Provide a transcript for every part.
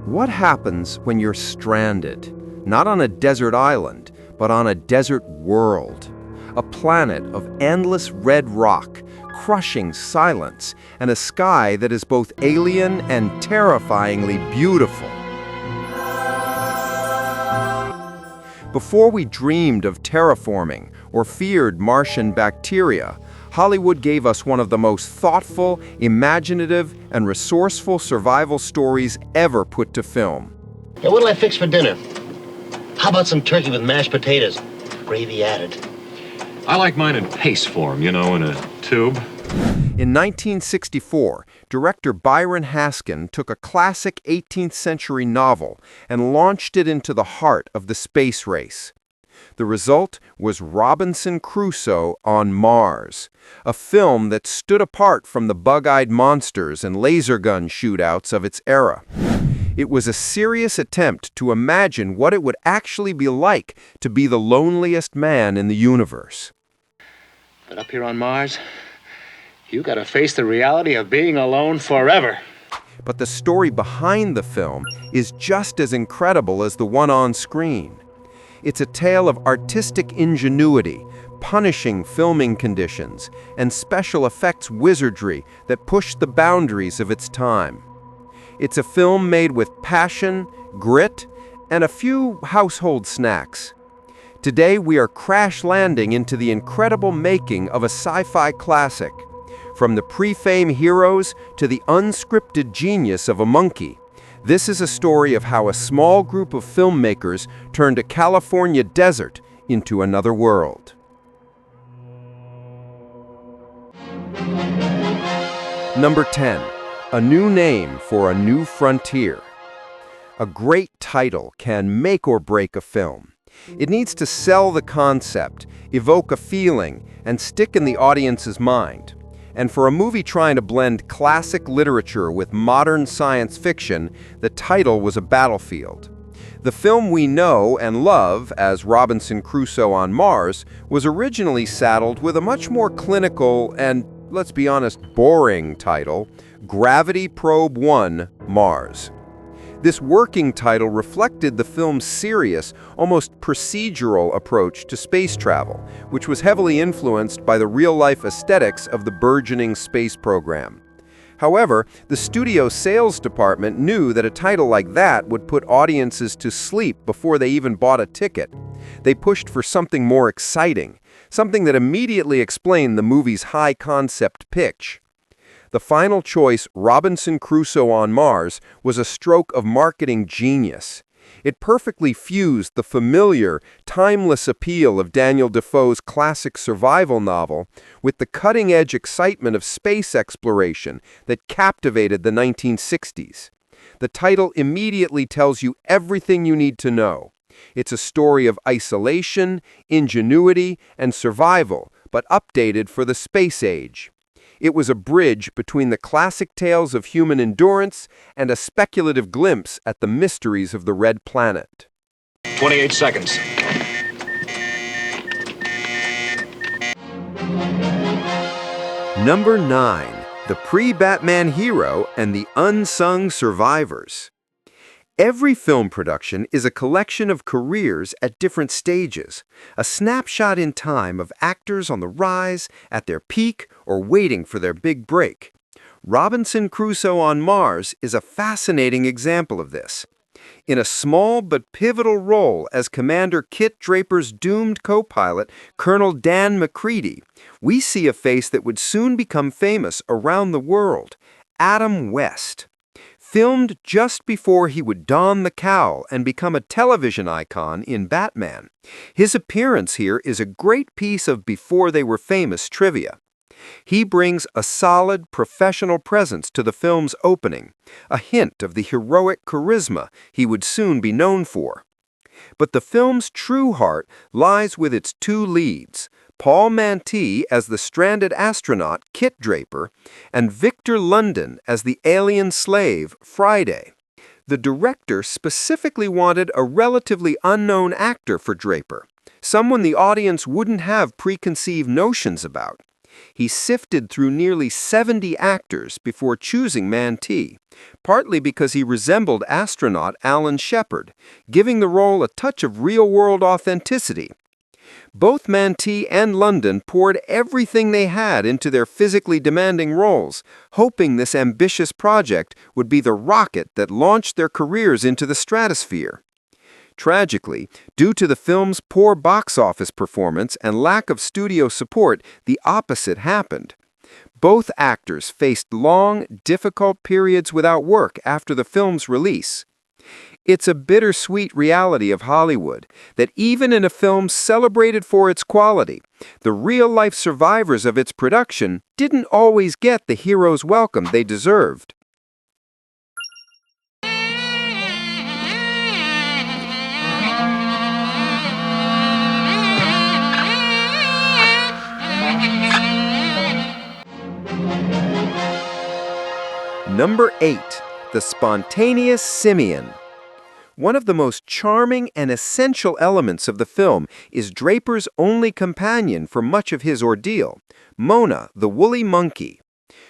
What happens when you're stranded? Not on a desert island, but on a desert world. A planet of endless red rock, crushing silence, and a sky that is both alien and terrifyingly beautiful. Before we dreamed of terraforming or feared Martian bacteria, Hollywood gave us one of the most thoughtful, imaginative, and resourceful survival stories ever put to film. Hey, what'll I fix for dinner? How about some turkey with mashed potatoes? Gravy added. I like mine in paste form, in a tube. In 1964, director Byron Haskin took a classic 18th century novel and launched it into the heart of the space race. The result was Robinson Crusoe on Mars, a film that stood apart from the bug-eyed monsters and laser gun shootouts of its era. It was a serious attempt to imagine what it would actually be like to be the loneliest man in the universe. But up here on Mars, you gotta face the reality of being alone forever. But the story behind the film is just as incredible as the one on screen. It's a tale of artistic ingenuity, punishing filming conditions, and special effects wizardry that pushed the boundaries of its time. It's a film made with passion, grit, and a few household snacks. Today we are crash-landing into the incredible making of a sci-fi classic. From the pre-fame heroes to the unscripted genius of a monkey, this is a story of how a small group of filmmakers turned a California desert into another world. Number 10. A New Name for a New Frontier. A great title can make or break a film. It needs to sell the concept, evoke a feeling, and stick in the audience's mind. And for a movie trying to blend classic literature with modern science fiction, the title was a battlefield. The film we know and love as Robinson Crusoe on Mars was originally saddled with a much more clinical and, let's be honest, boring title, Gravity Probe 1: Mars. This working title reflected the film's serious, almost procedural approach to space travel, which was heavily influenced by the real-life aesthetics of the burgeoning space program. However, the studio sales department knew that a title like that would put audiences to sleep before they even bought a ticket. They pushed for something more exciting, something that immediately explained the movie's high-concept pitch. The final choice, Robinson Crusoe on Mars, was a stroke of marketing genius. It perfectly fused the familiar, timeless appeal of Daniel Defoe's classic survival novel with the cutting-edge excitement of space exploration that captivated the 1960s. The title immediately tells you everything you need to know. It's a story of isolation, ingenuity, and survival, but updated for the space age. It was a bridge between the classic tales of human endurance and a speculative glimpse at the mysteries of the Red Planet. 28 seconds. Number 9. The Pre-Batman Hero and the Unsung Survivors. Every film production is a collection of careers at different stages, a snapshot in time of actors on the rise, at their peak, or waiting for their big break. Robinson Crusoe on Mars is a fascinating example of this. In a small but pivotal role as Commander Kit Draper's doomed co-pilot, Colonel Dan McCready, we see a face that would soon become famous around the world, Adam West. Filmed just before he would don the cowl and become a television icon in Batman. His appearance here is a great piece of before-they-were-famous trivia. He brings a solid, professional presence to the film's opening, a hint of the heroic charisma he would soon be known for. But the film's true heart lies with its two leads, Paul Mantee as the stranded astronaut Kit Draper, and Victor London as the alien slave Friday. The director specifically wanted a relatively unknown actor for Draper, someone the audience wouldn't have preconceived notions about. He sifted through nearly 70 actors before choosing Manti, partly because he resembled astronaut Alan Shepard, giving the role a touch of real-world authenticity. Both Manti and London poured everything they had into their physically demanding roles, hoping this ambitious project would be the rocket that launched their careers into the stratosphere. Tragically, due to the film's poor box office performance and lack of studio support, the opposite happened. Both actors faced long, difficult periods without work after the film's release. It's a bittersweet reality of Hollywood that even in a film celebrated for its quality, the real-life survivors of its production didn't always get the hero's welcome they deserved. Number 8. The Spontaneous Simian. One of the most charming and essential elements of the film is Draper's only companion for much of his ordeal, Mona, the woolly monkey.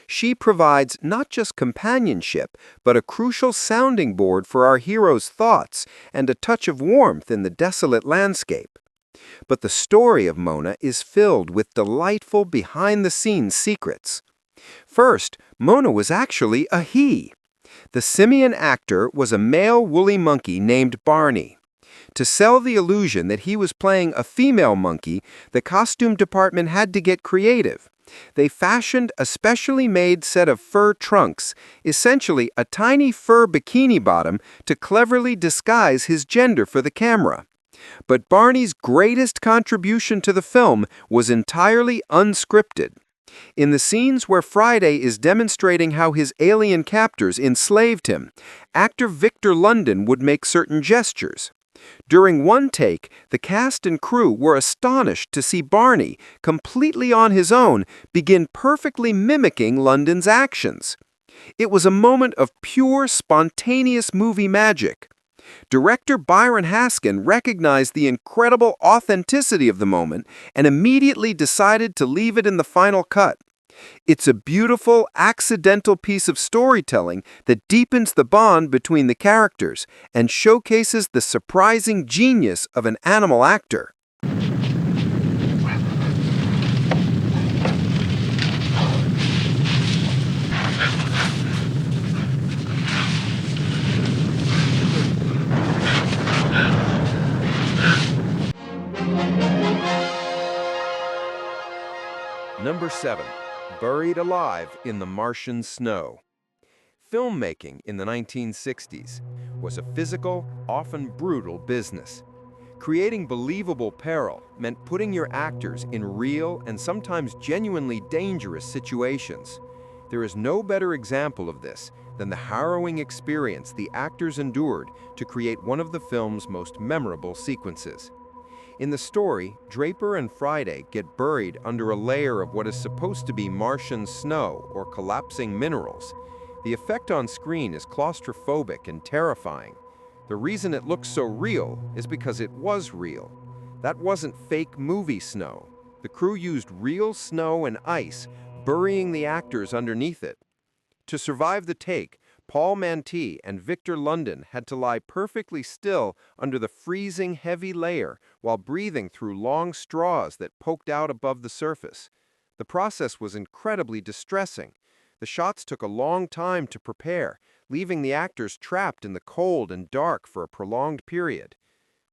She provides not just companionship, but a crucial sounding board for our hero's thoughts and a touch of warmth in the desolate landscape. But the story of Mona is filled with delightful behind-the-scenes secrets. First, Mona was actually a he. The simian actor was a male woolly monkey named Barney. To sell the illusion that he was playing a female monkey, the costume department had to get creative. They fashioned a specially made set of fur trunks, essentially a tiny fur bikini bottom, to cleverly disguise his gender for the camera. But Barney's greatest contribution to the film was entirely unscripted. In the scenes where Friday is demonstrating how his alien captors enslaved him, actor Victor London would make certain gestures. During one take, the cast and crew were astonished to see Barney, completely on his own, begin perfectly mimicking London's actions. It was a moment of pure, spontaneous movie magic. Director Byron Haskin recognized the incredible authenticity of the moment and immediately decided to leave it in the final cut. It's a beautiful, accidental piece of storytelling that deepens the bond between the characters and showcases the surprising genius of an animal actor. Number 7. Buried alive in the Martian snow. Filmmaking in the 1960s was a physical, often brutal business. Creating believable peril meant putting your actors in real and sometimes genuinely dangerous situations. There is no better example of this than the harrowing experience the actors endured to create one of the film's most memorable sequences. In the story, Draper and Friday get buried under a layer of what is supposed to be Martian snow or collapsing minerals. The effect on screen is claustrophobic and terrifying. The reason it looks so real is because it was real. That wasn't fake movie snow. The crew used real snow and ice, burying the actors underneath it. To survive the take, Paul Manti and Victor London had to lie perfectly still under the freezing heavy layer while breathing through long straws that poked out above the surface. The process was incredibly distressing. The shots took a long time to prepare, leaving the actors trapped in the cold and dark for a prolonged period.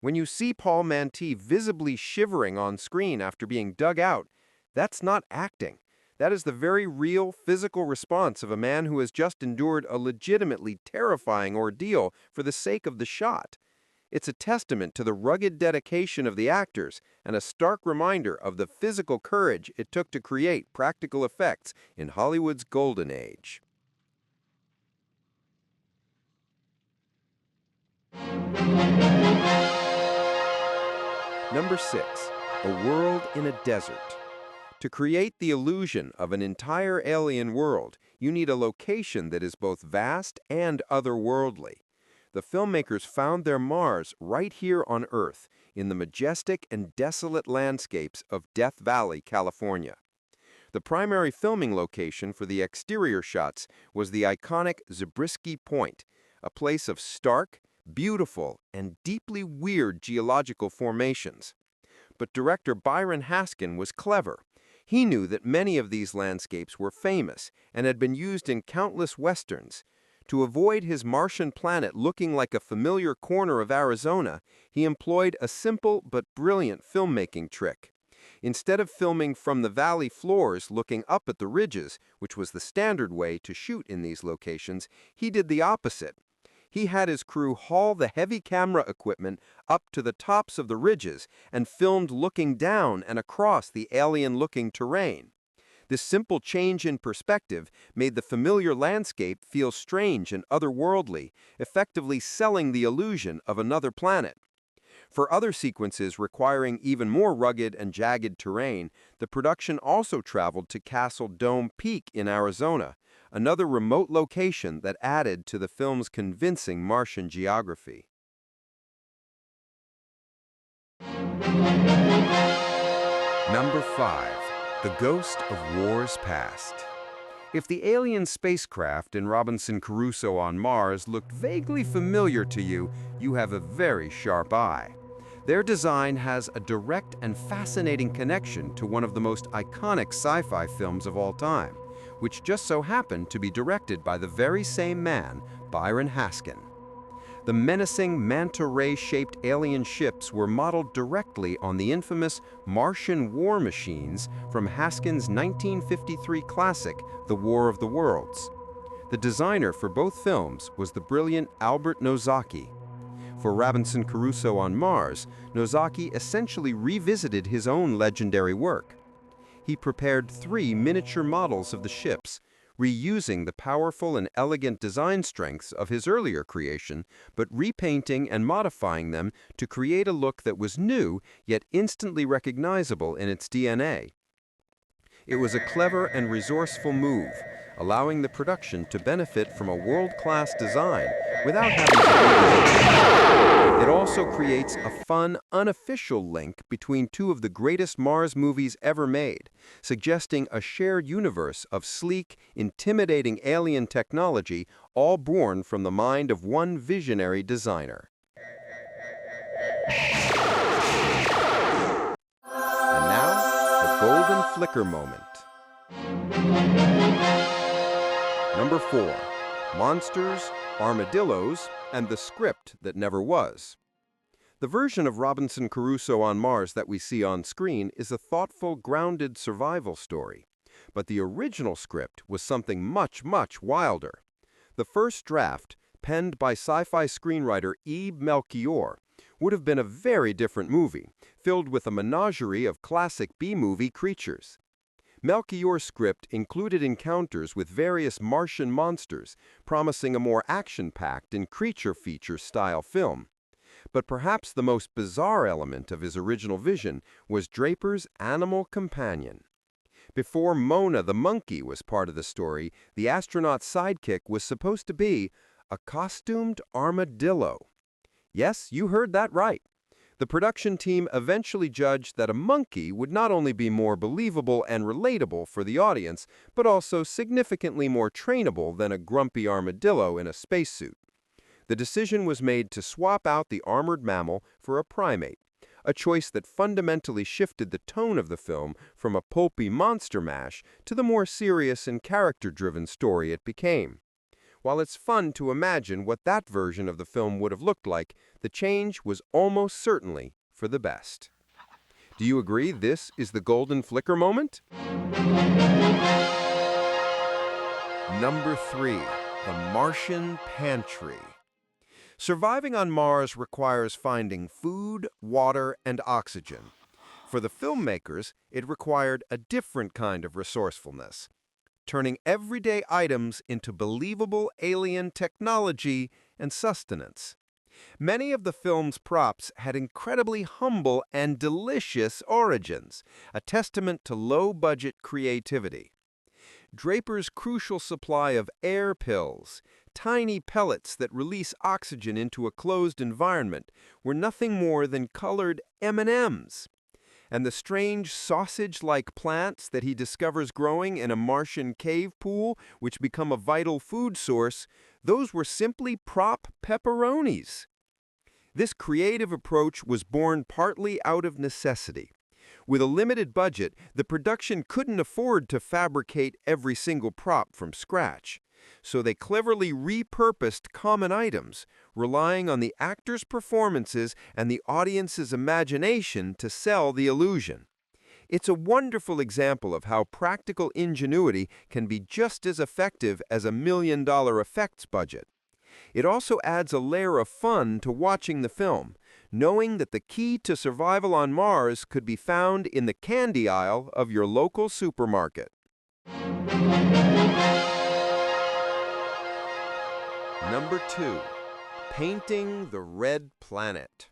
When you see Paul Manti visibly shivering on screen after being dug out, that's not acting. That is the very real physical response of a man who has just endured a legitimately terrifying ordeal for the sake of the shot. It's a testament to the rugged dedication of the actors and a stark reminder of the physical courage it took to create practical effects in Hollywood's golden age. Number 6. A World in a Desert. To create the illusion of an entire alien world, you need a location that is both vast and otherworldly. The filmmakers found their Mars right here on Earth, in the majestic and desolate landscapes of Death Valley, California. The primary filming location for the exterior shots was the iconic Zabriskie Point, a place of stark, beautiful, and deeply weird geological formations. But director Byron Haskin was clever. He knew that many of these landscapes were famous and had been used in countless westerns. To avoid his Martian planet looking like a familiar corner of Arizona, he employed a simple but brilliant filmmaking trick. Instead of filming from the valley floors looking up at the ridges, which was the standard way to shoot in these locations, he did the opposite. He had his crew haul the heavy camera equipment up to the tops of the ridges and filmed looking down and across the alien-looking terrain. This simple change in perspective made the familiar landscape feel strange and otherworldly, effectively selling the illusion of another planet. For other sequences requiring even more rugged and jagged terrain, the production also traveled to Castle Dome Peak in Arizona, another remote location that added to the film's convincing Martian geography. Number 5. The Ghost of Wars Past. If the alien spacecraft in Robinson Crusoe on Mars looked vaguely familiar to you, you have a very sharp eye. Their design has a direct and fascinating connection to one of the most iconic sci-fi films of all time, which just so happened to be directed by the very same man, Byron Haskin. The menacing manta ray-shaped alien ships were modeled directly on the infamous Martian war machines from Haskin's 1953 classic, The War of the Worlds. The designer for both films was the brilliant Albert Nozaki. For Robinson Crusoe on Mars, Nozaki essentially revisited his own legendary work. He prepared 3 miniature models of the ships, reusing the powerful and elegant design strengths of his earlier creation, but repainting and modifying them to create a look that was new, yet instantly recognizable in its DNA. It was a clever and resourceful move, allowing the production to benefit from a world-class design without having to. It also creates a fun, unofficial link between 2 of the greatest Mars movies ever made, suggesting a shared universe of sleek, intimidating alien technology, all born from the mind of one visionary designer. And now, the golden flicker moment. Number 4. Monsters, Armadillos, and the Script That Never Was. The version of Robinson Crusoe on Mars that we see on screen is a thoughtful, grounded survival story. But the original script was something much, much wilder. The first draft, penned by sci-fi screenwriter Ebe Melchior, would have been a very different movie, filled with a menagerie of classic B-movie creatures. Melchior's script included encounters with various Martian monsters, promising a more action-packed and creature feature-style film. But perhaps the most bizarre element of his original vision was Draper's animal companion. Before Mona the monkey was part of the story, the astronaut's sidekick was supposed to be a costumed armadillo. Yes, you heard that right. The production team eventually judged that a monkey would not only be more believable and relatable for the audience, but also significantly more trainable than a grumpy armadillo in a spacesuit. The decision was made to swap out the armored mammal for a primate, a choice that fundamentally shifted the tone of the film from a pulpy monster mash to the more serious and character-driven story it became. While it's fun to imagine what that version of the film would have looked like, the change was almost certainly for the best. Do you agree this is the golden flicker moment? Number 3. The Martian Pantry. Surviving on Mars requires finding food, water, and oxygen. For the filmmakers, it required a different kind of resourcefulness, turning everyday items into believable alien technology and sustenance. Many of the film's props had incredibly humble and delicious origins, a testament to low-budget creativity. Draper's crucial supply of air pills, tiny pellets that release oxygen into a closed environment, were nothing more than colored M&Ms. And the strange sausage-like plants that he discovers growing in a Martian cave pool, which become a vital food source, those were simply prop pepperonis. This creative approach was born partly out of necessity. With a limited budget, the production couldn't afford to fabricate every single prop from scratch. So they cleverly repurposed common items, relying on the actors' performances and the audience's imagination to sell the illusion. It's a wonderful example of how practical ingenuity can be just as effective as $1 million effects budget. It also adds a layer of fun to watching the film, knowing that the key to survival on Mars could be found in the candy aisle of your local supermarket. Number 2. Painting the Red Planet.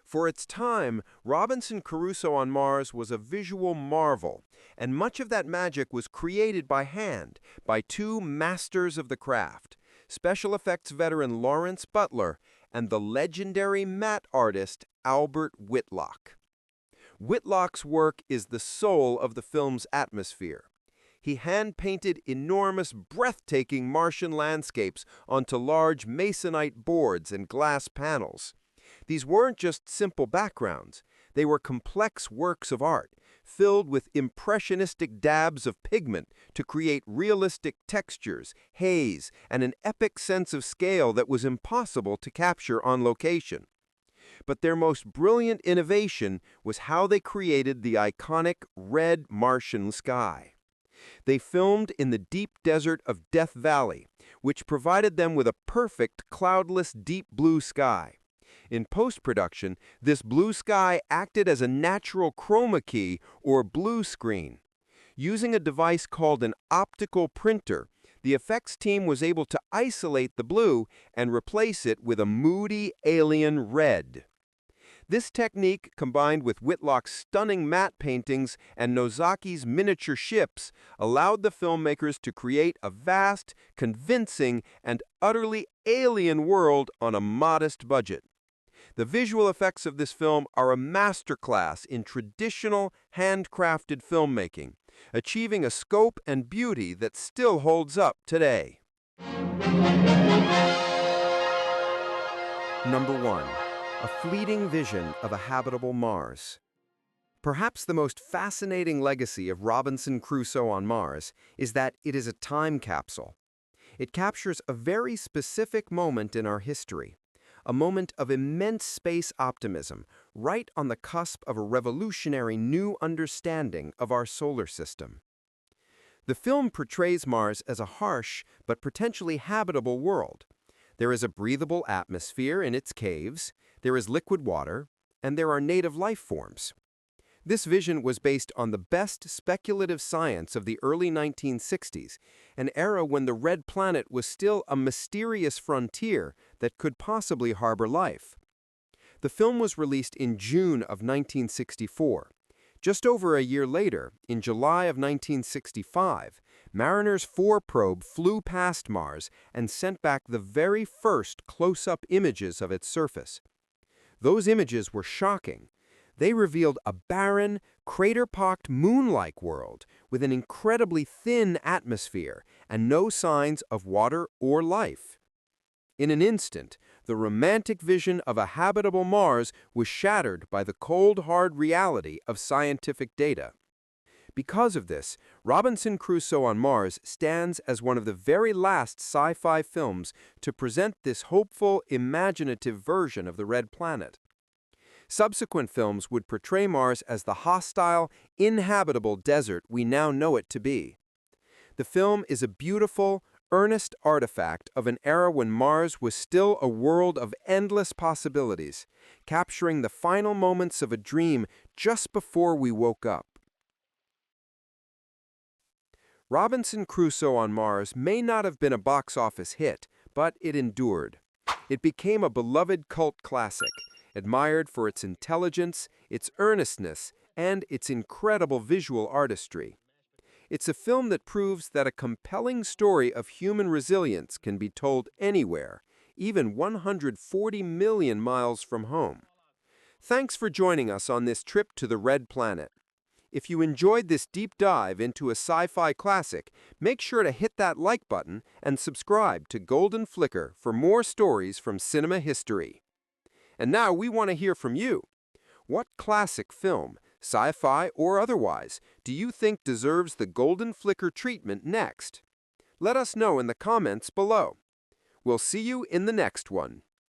For its time, Robinson Crusoe on Mars was a visual marvel, and much of that magic was created by hand by two masters of the craft, special effects veteran Lawrence Butler and the legendary matte artist Albert Whitlock. Whitlock's work is the soul of the film's atmosphere. He hand-painted enormous, breathtaking Martian landscapes onto large masonite boards and glass panels. These weren't just simple backgrounds. They were complex works of art, filled with impressionistic dabs of pigment to create realistic textures, haze, and an epic sense of scale that was impossible to capture on location. But their most brilliant innovation was how they created the iconic red Martian sky. They filmed in the deep desert of Death Valley, which provided them with a perfect cloudless deep blue sky. In post-production, this blue sky acted as a natural chroma key or blue screen. Using a device called an optical printer, the effects team was able to isolate the blue and replace it with a moody alien red. This technique, combined with Whitlock's stunning matte paintings and Nozaki's miniature ships, allowed the filmmakers to create a vast, convincing, and utterly alien world on a modest budget. The visual effects of this film are a masterclass in traditional, handcrafted filmmaking, achieving a scope and beauty that still holds up today. Number 1. A fleeting vision of a habitable Mars. Perhaps the most fascinating legacy of Robinson Crusoe on Mars is that it is a time capsule. It captures a very specific moment in our history, a moment of immense space optimism, right on the cusp of a revolutionary new understanding of our solar system. The film portrays Mars as a harsh but potentially habitable world. There is a breathable atmosphere in its caves, there is liquid water, and there are native life forms. This vision was based on the best speculative science of the early 1960s, an era when the Red Planet was still a mysterious frontier that could possibly harbor life. The film was released in June of 1964. Just over a year later, in July of 1965, Mariner's 4 probe flew past Mars and sent back the very first close-up images of its surface. Those images were shocking. They revealed a barren, crater-pocked moon-like world with an incredibly thin atmosphere and no signs of water or life. In an instant, the romantic vision of a habitable Mars was shattered by the cold, hard reality of scientific data. Because of this, Robinson Crusoe on Mars stands as one of the very last sci-fi films to present this hopeful, imaginative version of the Red Planet. Subsequent films would portray Mars as the hostile, inhabitable desert we now know it to be. The film is a beautiful, earnest artifact of an era when Mars was still a world of endless possibilities, capturing the final moments of a dream just before we woke up. Robinson Crusoe on Mars may not have been a box office hit, but it endured. It became a beloved cult classic, admired for its intelligence, its earnestness, and its incredible visual artistry. It's a film that proves that a compelling story of human resilience can be told anywhere, even 140 million miles from home. Thanks for joining us on this trip to the Red Planet. If you enjoyed this deep dive into a sci-fi classic, make sure to hit that like button and subscribe to Golden Flicker for more stories from cinema history. And now we want to hear from you. What classic film, sci-fi or otherwise, do you think deserves the Golden Flicker treatment next? Let us know in the comments below. We'll see you in the next one.